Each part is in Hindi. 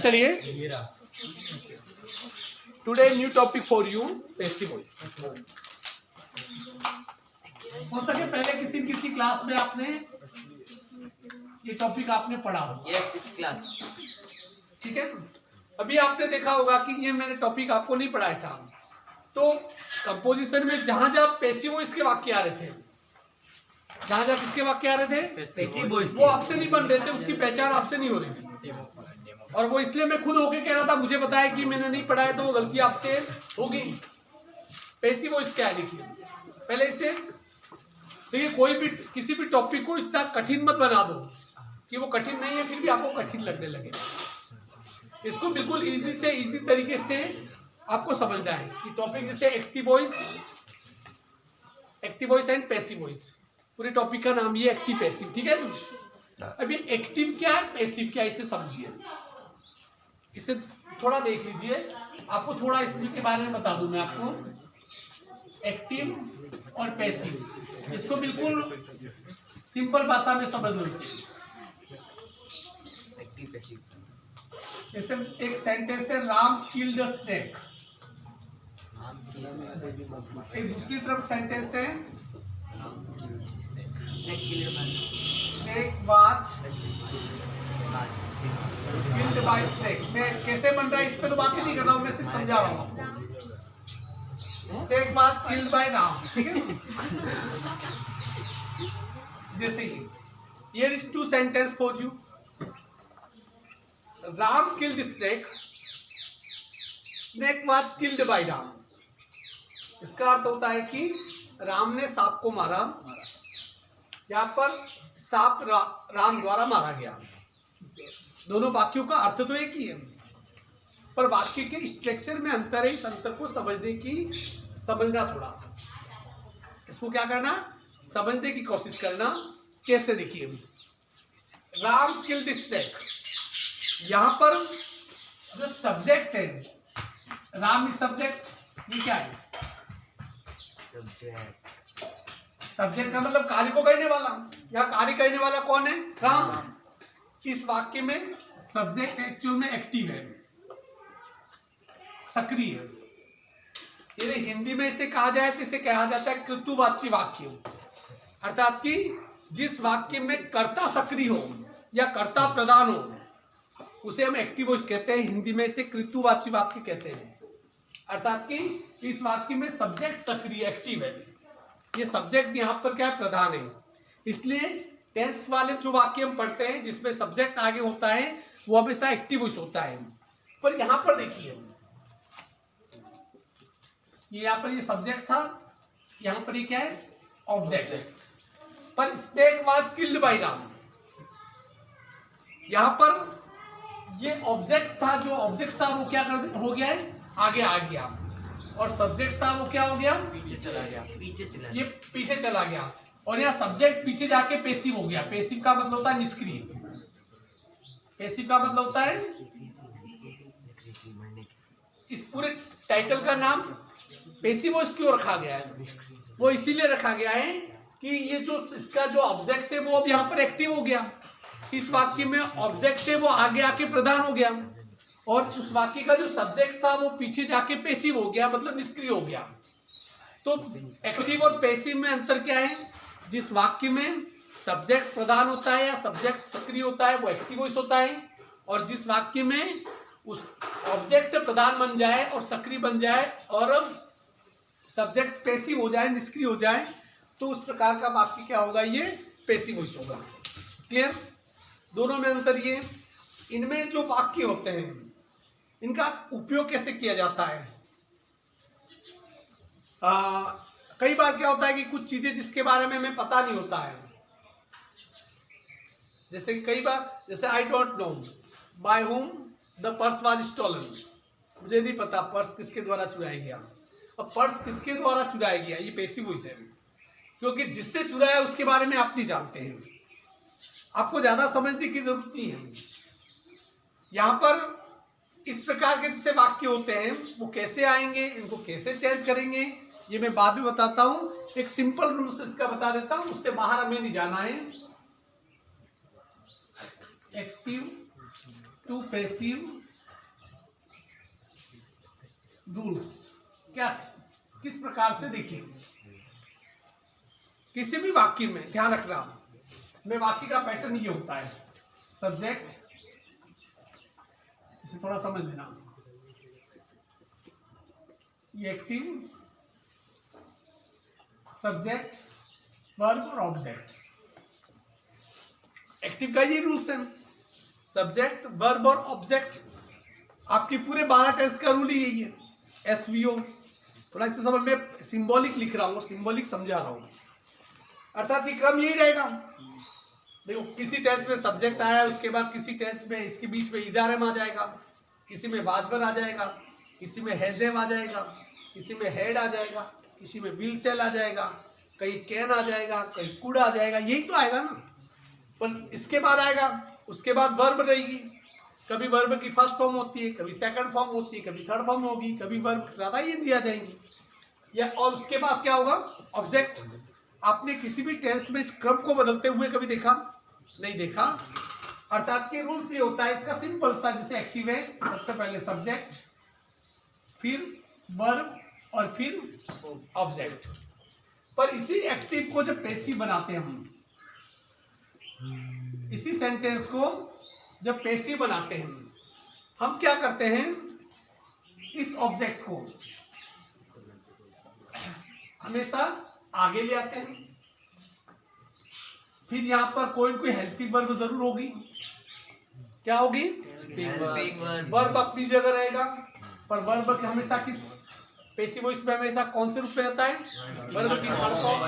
चलिए today new topic for you, passive voice. हो सके पहले किसी क्लास में आपने ये टॉपिक आपने पढ़ा हो। Yes, class. ठीक है, अभी आपने देखा होगा कि ये मैंने टॉपिक आपको नहीं पढ़ाया था। तो कंपोजिशन में जहां जहां पैसिव वॉइस के वाक्य आ रहे थे, जहां जहां किसके वाक्य आ रहे थे, पैसिव वॉइस, वो आपसे नहीं बन रहे थे, उसकी पहचान आपसे नहीं हो रही थी। और वो इसलिए मैं खुद होके कह रहा था, मुझे बताया कि मैंने नहीं पढ़ा है, तो वो गलती आपसे होगी। पैसिव वॉइस क्या है देखिए, पहले इसे देखिए, कोई भी किसी भी टॉपिक को इतना कठिन मत बना दो कि वो कठिन नहीं है फिर भी आपको कठिन लगने लगे। इसको बिल्कुल इजी से इजी तरीके से आपको समझना है कि टॉपिक जैसे active voice and passive voice, पूरे टॉपिक का नाम ये एक्टिव पैसिव। ठीक है, अभी एक्टिव क्या है, पैसिव क्या है, इसे समझिए, इसे थोड़ा देख लीजिए। आपको थोड़ा इसके बारे में बता दूं मैं आपको, एक्टिव और पैसिव, इसको बिल्कुल सिंपल भाषा में समझ लो इसे। एक्टिव पैसिव, जैसे एक सेंटेंस है, राम किल्ड द स्नेक। एक दूसरी तरफ सेंटेंस है, snake was killed bye snake. मैं कैसे बन रहा है इस पे तो बात ही नहीं कर रहा हूँ, मैं सिर्फ समझा रहा हूँ आपको। Snake was killed by Ram, ठीक है। जैसे ही here is two sentence for you, Ram killed snake, snake was killed by Ram. इसका अर्थ होता है कि राम ने सांप को मारा, यहाँ पर सांप राम द्वारा मारा गया। दोनों वाक्यों का अर्थ तो एक ही है, पर वाक्य के स्ट्रक्चर में अंतर है। इस अंतर को समझना थोड़ा, इसको क्या करना, समझने की कोशिश करना। कैसे देखिए, राम किल्ड स्नेक, यहाँ पर जो सब्जेक्ट है, राम इज सब्जेक्ट, ये क्या है, सब्जेक्ट का मतलब कार्य को करने वाला। यहाँ कार्य करने वाला कौन है, राम। इस वाक्य में सब्जेक्ट एक्चुअल में एक्टिव है, सक्रिय है। यदि हिंदी में इसे कहा जाए तो इसे कहा जाता है कृतुवाची वाक्य, अर्थात कि जिस वाक्य में कर्ता सक्रिय हो या कर्ता प्रधान हो उसे हम एक्टिव वॉइस कहते हैं। हिंदी में इसे कृतुवाची वाक्य कहते हैं, अर्थात कि इस वाक्य में सब्जेक्ट सक्रिय एक्टिव है। ये सब्जेक्ट यहाँ पर क्या है, प्रधान है। इसलिए टेंस वाले जो वाक्य हम पढ़ते हैं जिसमें सब्जेक्ट आगे होता है वो हमेशा एक्टिव वॉइस होता है। पर यहाँ पर देखिए, ये यहाँ पर ये सब्जेक्ट था, यहाँ पर ये क्या है, ऑब्जेक्ट। पर snake was killed by Ram, यहाँ पर ये ऑब्जेक्ट था, जो ऑब्जेक्ट था वो क्या हो गया है, आगे आ गया, और सब्जेक्ट था वो क्या हो गया, पीछे चला गया, ये पीछे चला गया। और यहाँ सब्जेक्ट पीछे जाके पैसिव हो गया। पैसिव का मतलब होता है निष्क्रिय, पैसिव का मतलब होता है, इस पूरे टाइटल का नाम पैसिव वॉइस क्यों रखा गया है, वो इसीलिए रखा गया है कि ये जो इसका जो ऑब्जेक्ट है वो अब यहाँ पर एक्टिव हो गया। इस वाक्य में ऑब्जेक्ट है वो आगे आके प्रधान हो गया, और उस वाक्य का जो सब्जेक्ट था वो पीछे जाके पैसिव हो गया, मतलब निष्क्रिय हो गया। तो एक्टिव और पैसिव में अंतर क्या है, जिस वाक्य में सब्जेक्ट प्रधान होता है या सब्जेक्ट सक्रिय होता है वो एक्टिव वॉइस होता है, और जिस वाक्य में उस ऑब्जेक्ट प्रधान बन जाए और सक्रिय बन जाए और सब्जेक्ट पैसिव हो जाए, निष्क्रिय हो जाए, तो उस प्रकार का वाक्य क्या होगा, ये पैसिव वॉइस होगा। क्लियर, दोनों में अंतर ये। इनमें जो वाक्य होते हैं इनका उपयोग कैसे किया जाता है, कई बार क्या होता है कि कुछ चीजें जिसके बारे में हमें पता नहीं होता है, जैसे कई बार, जैसे I don't know by whom the purse was stolen, मुझे नहीं पता पर्स किसके द्वारा चुराया गया। अब पर्स किसके द्वारा चुराया गया, ये पैसिव वॉइस है, क्योंकि जिसने चुराया उसके बारे में आप नहीं जानते हैं, आपको ज्यादा समझने की जरूरत नहीं है। यहाँ पर इस प्रकार के जैसे वाक्य होते हैं वो कैसे आएंगे, इनको कैसे चेंज करेंगे, ये मैं बाद में बताता हूँ। एक सिंपल रूल से इसका बता देता हूँ, उससे बाहर हमें नहीं जाना है। एक्टिव टू पैसिव रूल्स क्या किस प्रकार से देखिए, किसी भी वाक्य में ध्यान रखना, में वाक्य का पैटर्न ये होता है, सब्जेक्ट, इसे थोड़ा समझ लेना, ये एक्टिव, सब्जेक्ट, वर्ब और ऑब्जेक्ट। एक्टिव का ये रूल्स है, सब्जेक्ट, वर्ब और ऑब्जेक्ट। आपके पूरे 12 टेंस का रूल ही यही है। एसवीओ थोड़ा इसे समझ में सिंबॉलिक लिख रहा हूँ, सिंबॉलिक समझा रहा हूँ, अर्थात ये क्रम यही रहेगा। देखो किसी टेंस में सब्जेक्ट आया, उसके बाद किसी टेंस में इसके बीच में इजारम आ जाएगा, किसी में वाजबर आ जाएगा, किसी में हैजेम आ जाएगा, किसी में हेड आ जाएगा, किसी में विल सेल आ जाएगा, कहीं कैन आ जाएगा, कहीं कुड आ जाएगा, यही तो आएगा ना। पर इसके बाद आएगा, उसके बाद वर्ब रहेगी, कभी वर्ब की फर्स्ट फॉर्म होती है, कभी सेकंड फॉर्म होती है, कभी थर्ड फॉर्म होगी, कभी वर्ब ज्यादा ईएनजी आ जाएंगी, या और उसके बाद क्या होगा, ऑब्जेक्ट। आपने किसी भी टेंस में इस क्रम को बदलते हुए कभी देखा? नहीं देखा। अर्थात के रूल्स ये होता है इसका सिंपल सा, जैसे एक्टिव है, सबसे पहले सब्जेक्ट, फिर वर्ब और फिर ऑब्जेक्ट। पर इसी एक्टिव को जब पैसिव बनाते हैं हम, इसी सेंटेंस को जब पैसिव बनाते हैं हम क्या करते हैं, इस ऑब्जेक्ट को हमेशा आगे ले आते हैं, फिर यहां पर कोई न कोई हेल्पिंग वर्ब जरूर होगी। क्या होगी? वर्ब अपनी जगह रहेगा, पर वर्ब हमेशा किस पैसिव वॉइस में हमेशा कौन से रूप में रहता है? वर्ब की थर्ड फॉर्म,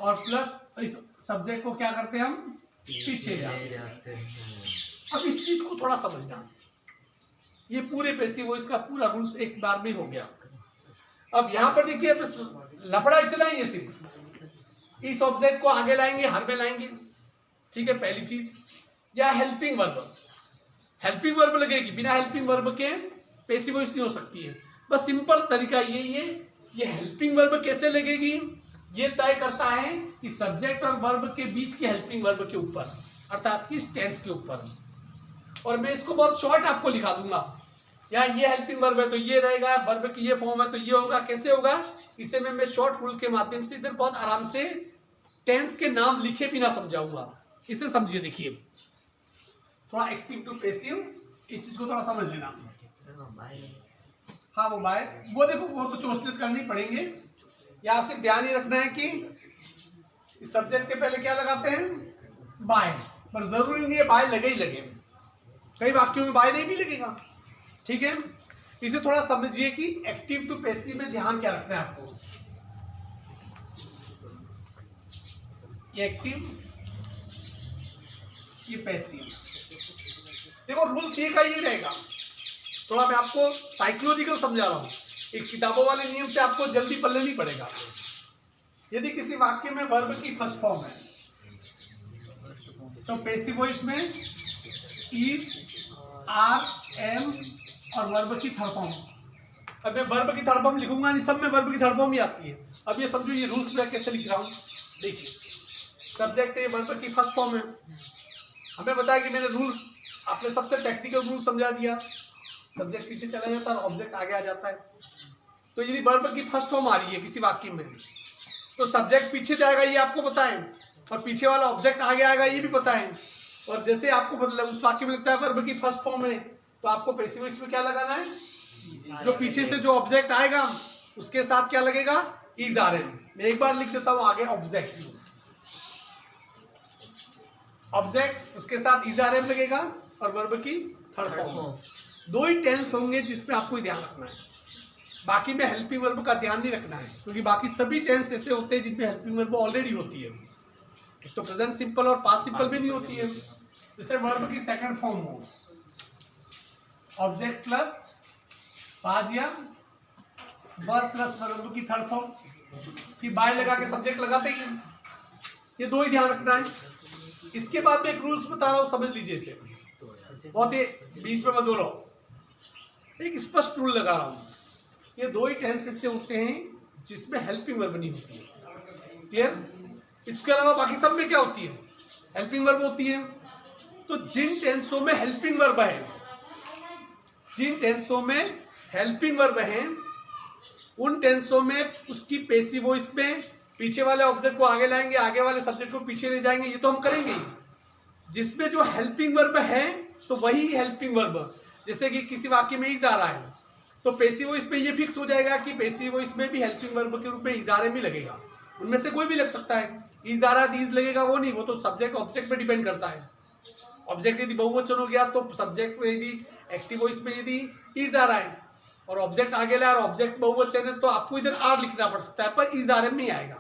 और प्लस इस सब्जेक्ट को क्या करते हैं हम? पीछे जाते हैं। अब इस चीज को थोड़ा समझना, ये पूरे पैसिव वॉइस का पूरा रूल्स एक बार में हो गया। अब यहां पर देखिए लफड़ा इतना ही है, सिर्फ इस ऑब्जेक्ट को आगे लाएंगे, हर में लाएंगे, ठीक है, पहली चीज। या हेल्पिंग वर्ब, हेल्पिंग वर्ब लगेगी, बिना हेल्पिंग वर्ब के पैसिव वॉइस नहीं हो सकती है। बस सिंपल तरीका यही है। ये हेल्पिंग वर्ब कैसे लगेगी, ये तय करता है कि सब्जेक्ट और वर्ब के बीच की हेल्पिंग वर्ब के ऊपर, अर्थात कि टेंस के ऊपर। और मैं इसको बहुत शॉर्ट आपको लिखा दूंगा, या ये हेल्पिंग वर्ब है तो ये रहेगा, वर्ब की ये फॉर्म है तो ये होगा। कैसे होगा, इसे मैं शॉर्ट रूल के माध्यम से इधर बहुत आराम से टेंस के नाम लिखे बिना समझाऊंगा। इसे समझिए, देखिए थोड़ा एक्टिव टू पैसिव, इस चीज को थोड़ा समझ लेना। हाँ मोबाइल, वो देखो वो तो चोचलित करनी पड़ेंगे। यहाँ सिर्फ ध्यान ही रखना है कि इस सब्जेक्ट के पहले क्या लगाते हैं? बाय। पर जरूरी नहीं है बाय लगे ही लगे, कई वाक्यों में बाय नहीं भी लगेगा, ठीक है। इसे थोड़ा समझिए कि एक्टिव टू पैसिव में ध्यान क्या रखना है आपको। ये एक्टिव, ये पैसिव, देखो रूल्स ये का ये रहेगा। थोड़ा मैं आपको साइकोलॉजिकल समझा रहा हूं, एक किताबों वाले नियम से आपको जल्दी पल्ले नहीं पड़ेगा। यदि किसी वाक्य में वर्ब की फर्स्ट फॉर्म है तो पैसिव वॉइस में इज, आर, एम और वर्ब की थर्ड फॉर्म। अब मैं वर्ब की थर्ड फॉर्म लिखूंगा नहीं, सब में वर्ब की थर्ड फॉर्म ही आती है। अब ये समझो ये रूल्स में कैसे लिख रहा हूं। देखिए सब्जेक्ट है, वर्ब की फर्स्ट फॉर्म है, हमें बताया कि मैंने रूल्स, आपने सबसे टेक्निकल रूल समझा दिया। सब्जेक्ट पीछे चला जाता है और ऑब्जेक्ट आगे आ जाता है। तो यदि वर्ब की फर्स्ट फॉर्म आ रही है किसी वाक्य में तो सब्जेक्ट पीछे जाएगा, ये आपको पता है, और पीछे वाला ऑब्जेक्ट आगे आएगा, ये भी पता है। और जैसे आपको मतलब उस वाक्य में लिखता है वर्ब की फर्स्ट फॉर्म है, तो आपको पैसिव वॉइस में क्या लगाना है? जो पीछे से जो ऑब्जेक्ट आएगा उसके साथ क्या लगेगा? Is, are, am. मैं एक बार लिख देता हूं आगे, ऑब्जेक्ट, ऑब्जेक्ट उसके साथ इज, आर, एम लगेगा और वर्ब की थर्ड फॉर्म। दो ही टेंस होंगे जिसपे आपको ध्यान रखना है, बाकी में हेल्पिंग वर्ब का ध्यान नहीं रखना है, क्योंकि बाकी सभी टेंस ऐसे होते हैं जिनमें हेल्पिंग वर्ब ऑलरेडी होती है। एक तो प्रेजेंट सिंपल और पास्ट सिंपल भी नहीं होती है। जैसे वर्ब की सेकंड फॉर्म हो, ऑब्जेक्ट प्लस पाज, या वर्ब प्लस वर्ब की थर्ड फॉर्म, फिर बाय लगा के सब्जेक्ट लगाते ही, ये दो ही ध्यान रखना है। इसके बाद में एक रूल्स बता रहा हूं, समझ लीजिए इसे, बहुत ही बीच में मत बोलो, एक स्पष्ट रूल लगा रहा हूं। ये दो ही टेंस ऐसे होते हैं जिसमें हेल्पिंग वर्ब नहीं होती है, क्लियर? इसके अलावा बाकी सब में क्या होती है? हेल्पिंग वर्ब होती है। तो जिन टेंसों में हेल्पिंग वर्ब है, जिन टेंसों में हेल्पिंग वर्ब हैं उन टेंसों में उसकी पैसिव वॉइस में पीछे वाले ऑब्जेक्ट को आगे लाएंगे, आगे वाले सब्जेक्ट को पीछे ले जाएंगे, ये तो हम करेंगे। जिसमें जो हेल्पिंग वर्ब है तो वही हेल्पिंग वर्ब, जैसे कि किसी वाक्य में इज आ रहा है तो पैसिव वॉइस में ये फिक्स हो जाएगा कि पैसिव वॉइस में भी हेल्पिंग वर्ब के रूप में इज आ रहे में लगेगा। उनमें से कोई भी लग सकता है, इज आ रहा है इज लगेगा वो नहीं, वो तो सब्जेक्ट ऑब्जेक्ट पे डिपेंड करता है। ऑब्जेक्ट यदि बहुवचन हो गया तो सब्जेक्ट में यदि एक्टिव वॉइस में यदि इज आ रहा है और ऑब्जेक्ट आगे ला और ऑब्जेक्ट बहुवचन है तो आपको इधर आर लिखना पड़ सकता है, पर इज आर में ही आएगा।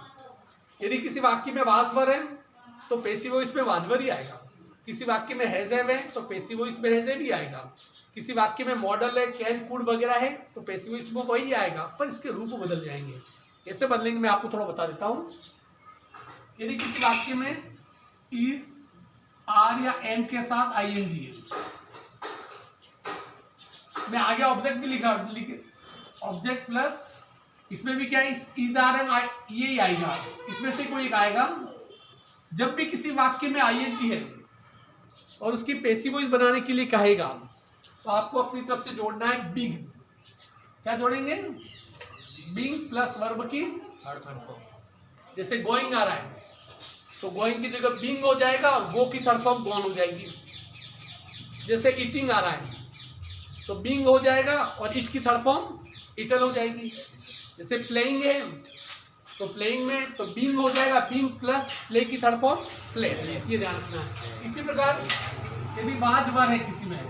यदि किसी वाक्य में वाजवर है तो पैसिव वॉइस में वाजवर ही आएगा। किसी वाक्य में हैज़ है तो पैसिव वॉइस में हैज़ भी आएगा। किसी वाक्य में मॉडल है, कैन, कुड वगैरह है तो पैसिव वॉइस में वही आएगा, पर इसके रूप बदल जाएंगे। कैसे बदलेंगे मैं आपको थोड़ा बता देता हूँ। यदि किसी वाक्य में इज, आर या एम के साथ आईएनजी है, मैं आगे ऑब्जेक्ट भी लिखा ऑब्जेक्ट प्लस इसमें भी क्या है इज, आर, एम, ये ही आएगा, इसमें से कोई एक आएगा। जब भी किसी वाक्य में आईएनजी है और उसकी पैसिव वॉइस बनाने के लिए कहेगा तो आपको अपनी तरफ से जोड़ना है बिंग। क्या जोड़ेंगे? बिंग प्लस वर्ब की थर्ड फॉर्म। जैसे गोइंग आ रहा है तो गोइंग की जगह बिंग हो जाएगा और गो की थर्ड फॉर्म गॉन हो जाएगी। जैसे ईटिंग आ रहा है तो बिंग हो जाएगा और इट की थर्ड फॉर्म इटल हो जाएगी। जैसे प्लेइंग है तो प्लेइंग में तो बिंग हो जाएगा, बिंग प्लस प्ले की थर्ड फॉर्म प्ले, ये ध्यान रखना है। इसी प्रकार यदि वाजवर है किसी में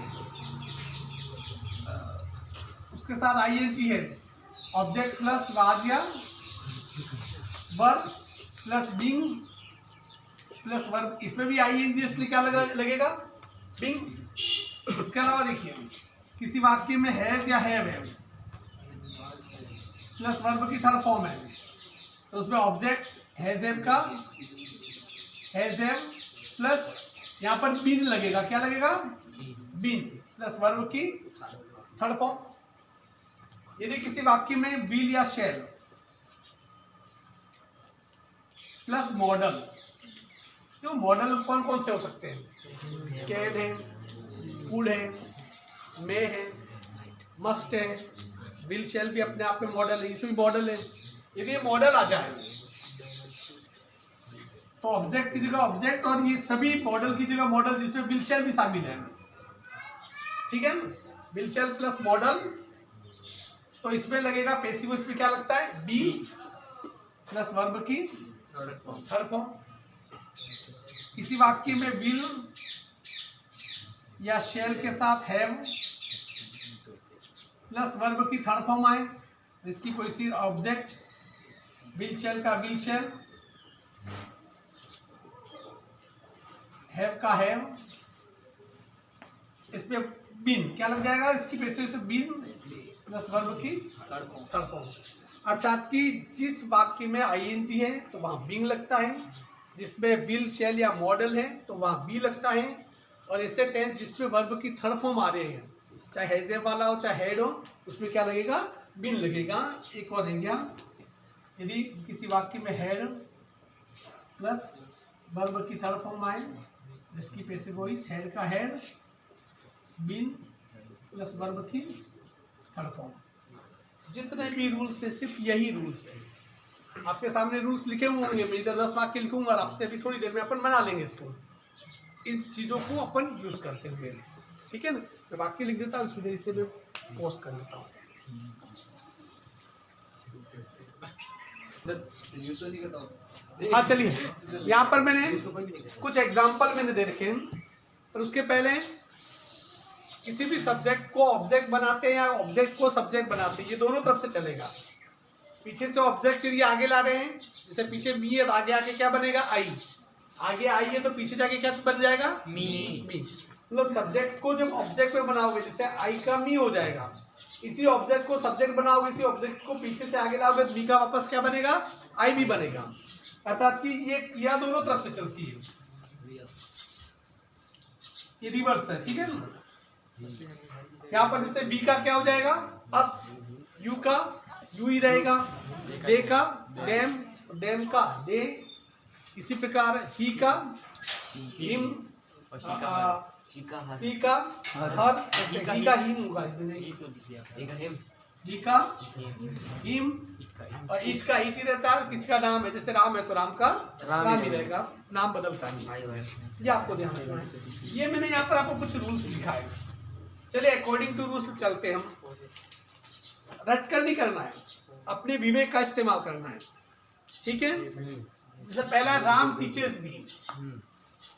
उसके साथ आईएनजी है, ऑब्जेक्ट प्लस वाज या verb plus being plus verb, इसमें भी आईएनजी इसलिए क्या लगेगा बिंग। इसके अलावा देखिए किसी वाक्य में हैज या हैव है प्लस वर्ब की थर्ड फॉर्म है तो उसमें ऑब्जेक्ट हैज हैव का हैज हैव प्लस यहाँ पर बीन लगेगा। क्या लगेगा? बीन प्लस वर्ब की थर्ड फॉर्म। यदि किसी वाक्य में विल या शैल प्लस मॉडल, तो मॉडल कौन कौन से हो सकते हैं? कैन है, कुड है, मे है, मस्ट है, विल शैल भी अपने आप में मॉडल है, इसमें मॉडल है। यदि ये मॉडल आ जाए तो ऑब्जेक्ट की जगह ऑब्जेक्ट और ये सभी मॉडल की जगह मॉडल जिसमें विल शैल भी शामिल है, ठीक है ना? विल शैल प्लस मॉडल तो इसमें लगेगा पैसिव वॉइस पे क्या लगता है बी प्लस वर्ब की थर्ड फॉर्म। किसी वाक्य में विल या शैल के साथ हैव प्लस वर्ब की थर्ड फॉर्म आए, इसकी कोई सी ऑब्जेक्ट विल शैल का विल शैल, हैव का हैव, इसमें बीन क्या लग जाएगा? इसकी पैसे से बीन प्लस वर्ब की थर्ड फॉर्म। अर्थात कि जिस वाक्य में आईएनजी है तो वहां बींग लगता है, जिसमें विल शैल या मॉडल है तो वहां बी लगता है, और ऐसे टेंस जिसमें वर्ब की थर्ड फॉर्म आ रहे हैं चाहे हैज वाला हो चाहे हैड हो उसमें क्या लगेगा? बीन लगेगा। एक और रह गया, यदि किसी वाक्य में हैड प्लस वर्ब की थर्ड फॉर्म आए जिसकी पैसिव वॉइस हैड का हैड, बीन प्लस वर्ब की थर्ड फॉर्म। जितने भी रूल्स है सिर्फ यही रूल्स है। आपके सामने रूल्स लिखे हुए होंगे, मैं इधर 10 वाक्य लिखूंगा और आपसे अभी थोड़ी देर में अपन बना लेंगे इसको, इन चीज़ों को अपन यूज करते हुए, ठीक है ना? मैं वाक्य लिख देता हूँ, इधर इसे मैं पोस्ट कर देता हूँ। हाँ चलिए, यहाँ पर मैंने कुछ एग्जाम्पल मैंने दे रखे हैं, पर उसके पहले किसी भी सब्जेक्ट को ऑब्जेक्ट बनाते हैं या ऑब्जेक्ट को सब्जेक्ट बनाते हैं, ये दोनों तरफ से चलेगा। पीछे से ऑब्जेक्ट यदि आगे ला रहे हैं, जैसे पीछे मी है तो आगे आके क्या बनेगा? आई। आगे आई है तो पीछे जाके क्या बन जाएगा? मी। मतलब सब्जेक्ट को जब ऑब्जेक्ट में बनाओगे, जैसे आई का मी हो जाएगा, इसी ऑब्जेक्ट को सब्जेक्ट बनाओगे, इसी ऑब्जेक्ट को पीछे से आगे लाओगे तो मी का वापस क्या बनेगा? आई भी बनेगा। अर्थात कि ये क्रिया दोनों तरफ से चलती है, ये रिवर्स है, ठीक है ना? यहाँ पर जैसे बी का क्या हो जाएगा? अस, यू का यू ही रहेगा, दे का डेम, डेम का दे, इसी प्रकार ही का हिम, सी का हर, ही का हिम होगा, ही का हिम, और इसका इट ही रहता है। किसका नाम है, जैसे राम है तो राम का राम ही रहेगा, नाम बदलता नहीं। ये आपको ध्यान रखना है। ये मैंने यहाँ पर आपको कुछ रूल्स दिखाए। चलिए अकॉर्डिंग टू रूल्स चलते हम। रट कर नहीं करना है, अपने विवेक का इस्तेमाल करना है, ठीक है। जैसे पहला राम टीचर्स मी,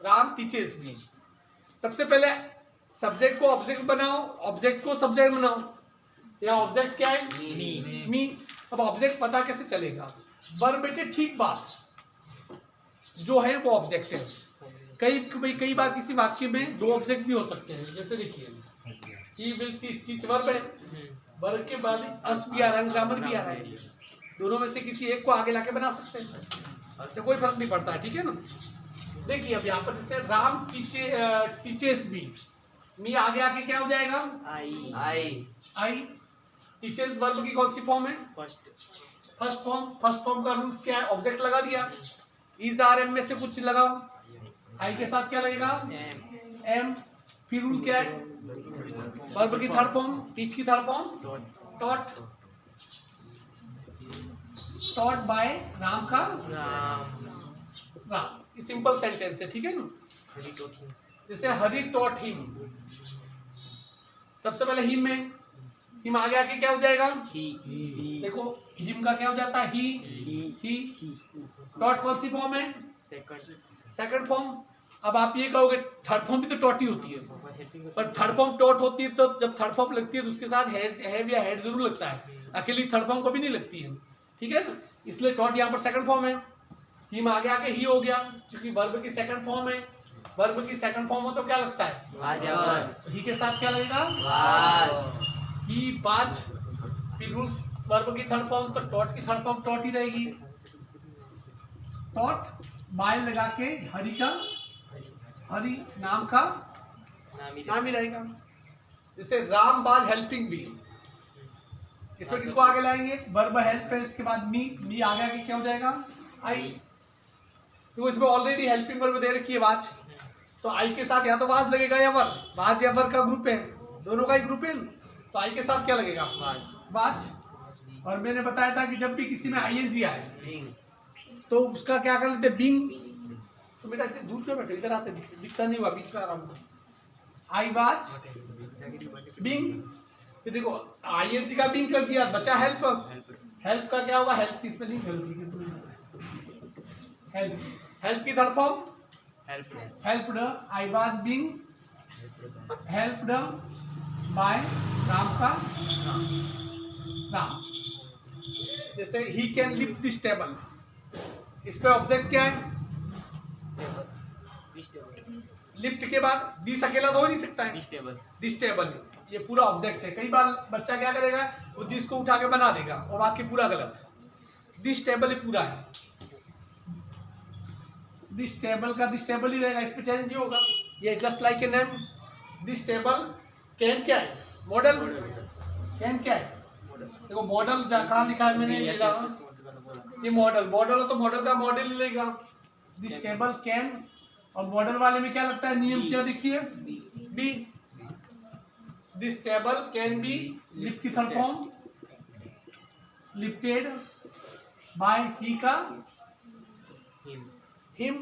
राम टीचर्स मी। सबसे पहले सब्जेक्ट को ऑब्जेक्ट बनाओ, ऑब्जेक्ट को सब्जेक्ट बनाओ। यहाँ ऑब्जेक्ट क्या है, मी। अब ऑब्जेक्ट पता कैसे चलेगा, वर्ब के ठीक बाद जो है वो ऑब्जेक्ट है। कई बार किसी वाक्य में दो ऑब्जेक्ट भी हो सकते हैं। जैसे देखिए ही विल टीच वर्ब है, वर्ब के बाद अस भी आ रहा है, ग्रामर भी आ रहा है। दोनों में से किसी एक को आगे लाके बना सकते हैं, इससे कोई फर्क नहीं पड़ता है, ठीक है ना। देखिए अब यहाँ पर जैसे राम टीचर्स भी, मी आगे आके क्या हो जाएगा, आई। टीचर्स वर्ब की कौन सी फॉर्म है, फर्स्ट फॉर्म का रूल्स क्या है, ऑब्जेक्ट लगा दिया। इज आर एम में से कुछ लगाओ, आई के साथ क्या लगेगा, एम। फिर रूल क्या है, वर्ब की थर्ड फॉर्म, टीच की third form, taught. Taught by Ram का राम, ये सिंपल सेंटेंस है, ठीक है ना। जैसे हरी टॉट हिम, सबसे पहले हिम में, हिम आगे आके क्या हो जाएगा, देखो हिम का क्या हो जाता है, ही। टॉट कौन सी फॉर्म है, सेकंड फॉर्म। अब आप ये कहोगे थर्ड फॉर्म भी तो टॉट ही होती है, पर थर्ड फॉर्म टॉट होती है तो जब थर्ड फॉर्म लगती है तो उसके साथ हैव या हेड जरूर लगता है, अकेली थर्ड फॉर्म कभी नहीं लगती है, ठीक है ना। इसलिए टॉट यहाँ पर सेकंड फॉर्म है। हिम आगे आके ही हो गया, क्योंकि वर्ब की सेकंड फॉर्म है। वर्ब की सेकंड फॉर्म हो तो क्या लगता है, ही के साथ क्या लगेगा, ही, बाज। फिर रूल्स वर्ब की थर्ड फॉर्म, तो टॉट की थर्ड फॉर्म टॉट ही रहेगी। टॉट बाय लगा के हरि का, हरि नाम का नाम ही रहेगा। जैसे राम बाज हेल्पिंग बी, इसमें किसको आगे लाएंगे, वर्ब हेल्प है, इसके बाद मी आगे आके क्या हो जाएगा, आई। तो इसमें ऑलरेडी हेल्पिंग वर्ब दे रखी है वाज, तो आई के साथ या तो वाज लगेगा या वर, वाज या वर का ग्रुप है, दोनों का ही ग्रुप है, तो आई के साथ क्या लगेगा, वाज। और मैंने बताया था कि जब भी किसी में आईएनजी आए तो उसका क्या कर लेते, बीइंग। तो बेटा इतने दूर क्यों बैठे, इधर आते, दिखता नहीं हुआ, बीच में आ रहा हूँ। आई वाज बीइंग, फिर देखो आईएनजी का बीइंग कर दिया, बचा हेल्प। हेल्प का क्या होगा, हेल्प की स्पेलिंग हेल्प, हेल्प की third form helped. I was being helped bye Ram का राम। जैसे he can lift this table, इस पे ऑब्जेक्ट क्या है, लिफ्ट के बाद दिस अकेला तो हो नहीं सकता है, दिस टेबल ये पूरा ऑब्जेक्ट है। कई बार बच्चा क्या करेगा, वो दिस को उठा के बना देगा और वाक्य पूरा गलत। दिस टेबल ही पूरा है, दिस टेबल का दिस टेबल ही रहेगा, इस पे चेंज नहीं होगा। ये just like a name, this table. Can क्या है, मॉडल। कैन क्या है, देखो मॉडल कहाँ लिखा है मैंने, ये मॉडल। मॉडल हो तो मॉडल का मॉडल ही लेगा। दिस टेबल कैन, और मॉडल वाले में क्या लगता है, नियम क्या देखिए, be. This table can be, lift की थर्ड फॉर्म, लिफ्टेड बाय ही का him.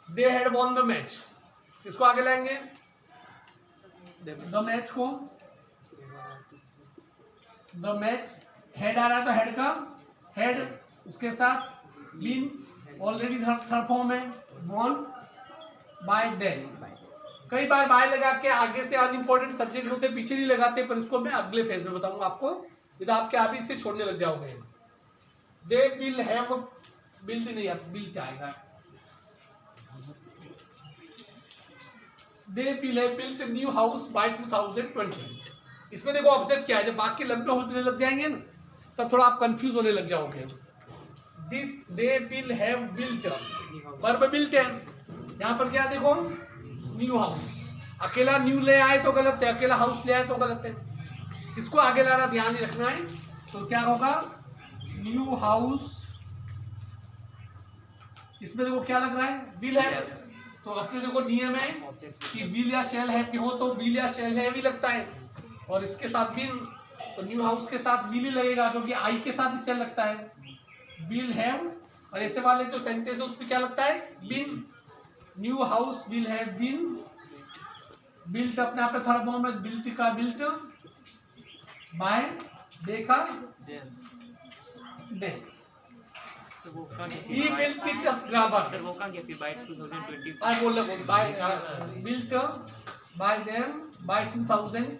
They had won the match, इसको आगे लाएंगे, द मैच को, द मैच। हेड आ रहा है तो हेड का हेड, उसके साथ बीन ऑलरेडी थर्ड फॉर्म है, वॉन बाय देन। कई बार बाय लगा के आगे से अनइम्पोर्टेंट सब्जेक्ट होते पीछे नहीं लगाते, पर इसको मैं अगले फेज में बताऊंगा आपको, तो आपके आप ही से छोड़ने लग जाओगे। दे विल हैव, बिल्ड नहीं, बिल्ड आएगा, they will have built new house by 2020। इसमें देखो ऑब्जेक्ट क्या है, जब वाक्य लंबे होने लग जाएंगे ना तब थोड़ा आप कंफ्यूज होने लग जाओगे। This they will have built, verb built है, यहाँ पर क्या देखो, न्यू हाउस। अकेला न्यू ले आए तो गलत है, अकेला हाउस ले आए तो गलत है, इसको आगे लाना ध्यान ही रखना है। तो क्या होगा, न्यू हाउस। इसमें देखो क्या लग रहा है, विल है, तो अपने देखो नियम है कि विल या शैल है हो तो विल या शैल है भी लगता है, और इसके साथ बिन, तो न्यू हाउस के साथ विल ही लगेगा क्योंकि आई के साथ सेल लगता है, विल हैव। और ऐसे वाले जो सेंटेंस है उसमें क्या लगता है, been. New house will have been built, अपने आप पे थर्ड फॉर्म में बिल्ट का बिल्ट, बाय देखा दे। So वो कहाँ गया? He will teach us grammar. Sir वो कहाँ गया फिर by 2020? I बोल by built by them by 2020.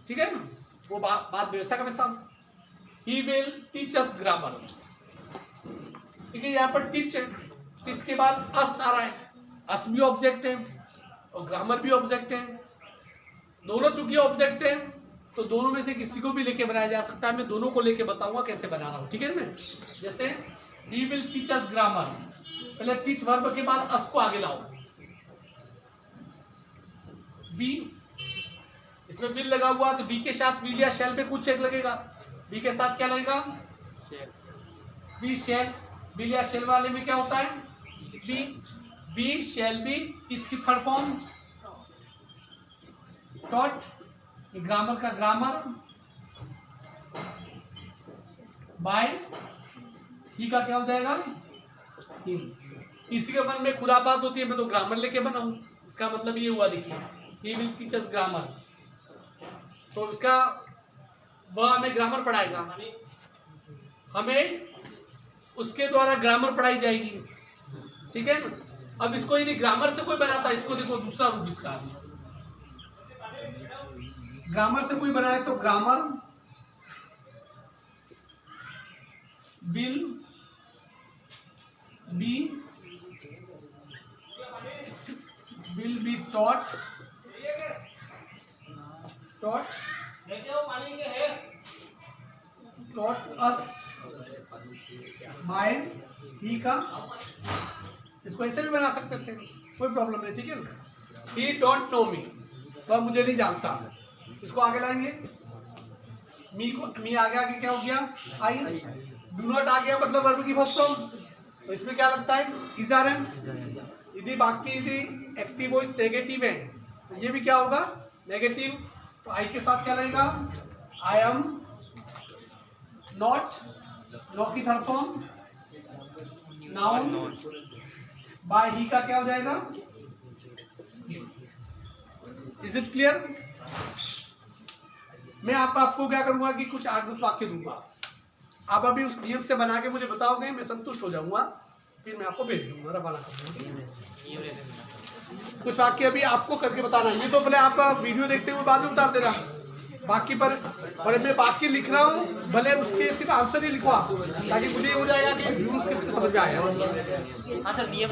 ठीक है ना, वो बात वैसा का वैसा। He will teach us grammar. ठीक है, यहाँ पर teach है, teach के बाद us आ रहा है, us भी ऑब्जेक्ट है और ग्रामर भी ऑब्जेक्ट है, दोनों चूंकि ऑब्जेक्ट है तो दोनों में से किसी को भी लेके बनाया जा सकता है। मैं दोनों को लेके बताऊंगा कैसे बना रहा हूँ, ठीक है ना। जैसे he will teach us grammar, पहले टीच वर्ब के बाद us को आगे लाओ। वी, इसमें विल लगा हुआ तो वी के साथ विल या शैल पे कुछ एक लगेगा। वी के साथ क्या लगेगा, वी शैल। विल या शैल वाले में क्या होता है, वी शैल बी। टीच की थर्ड फॉर्म टॉट, ग्रामर का ग्रामर, बाय ही का क्या हो जाएगा, इसी के मन में खुरापात होती है, मैं तो ग्रामर लेके बनाऊं, इसका मतलब ये हुआ। देखिए he will teach us grammar, तो इसका वह हमें ग्रामर पढ़ाएगा, हमें उसके द्वारा ग्रामर पढ़ाई जाएगी, ठीक है ना। अब इसको यदि ग्रामर से कोई बनाता है, इसको देखो दूसरा रूप इसका, ग्रामर से कोई बनाए तो grammar will be taught us by ही का, इसको ऐसे भी बना सकते थे, कोई प्रॉब्लम नहीं, ठीक है ना। ही डोंट नो मी, वह मुझे नहीं जानता, इसको आगे लाएंगे। मी को, मी आगे आगे क्या हो गया, आई। डू नॉट आ गया मतलब वर्ब की फर्स्ट फॉर्म, तो इसमें क्या लगता है, इज आर एम। यदि बाकी यदि एक्टिव वॉइस नेगेटिव है तो ये भी क्या होगा, नेगेटिव। तो आई के साथ क्या लगेगा, आई एम नॉट। नॉट की थर्ड फॉर्म नाउन, बाय ही का क्या हो जाएगा, इज इट क्लियर। मैं आपको क्या करूंगा कि कुछ 8-10 वाक्य दूंगा, आप अभी उस नियम से बना के मुझे बताओगे, मैं संतुष्ट हो जाऊंगा, फिर मैं आपको भेज दूंगा, रवाना कर दूंगा। कुछ वाक्य अभी आपको करके बताना है, ये तो पहले आप वीडियो देखते हुए बाद में उतार देना बाकी पर। और मैं वाक्य लिख रहा हूँ, भले उसके सिर्फ आंसर ही लिखो आप, ताकि मुझे हो जाएगा कि व्यूज कितने समझ में आया। हाँ सर नियम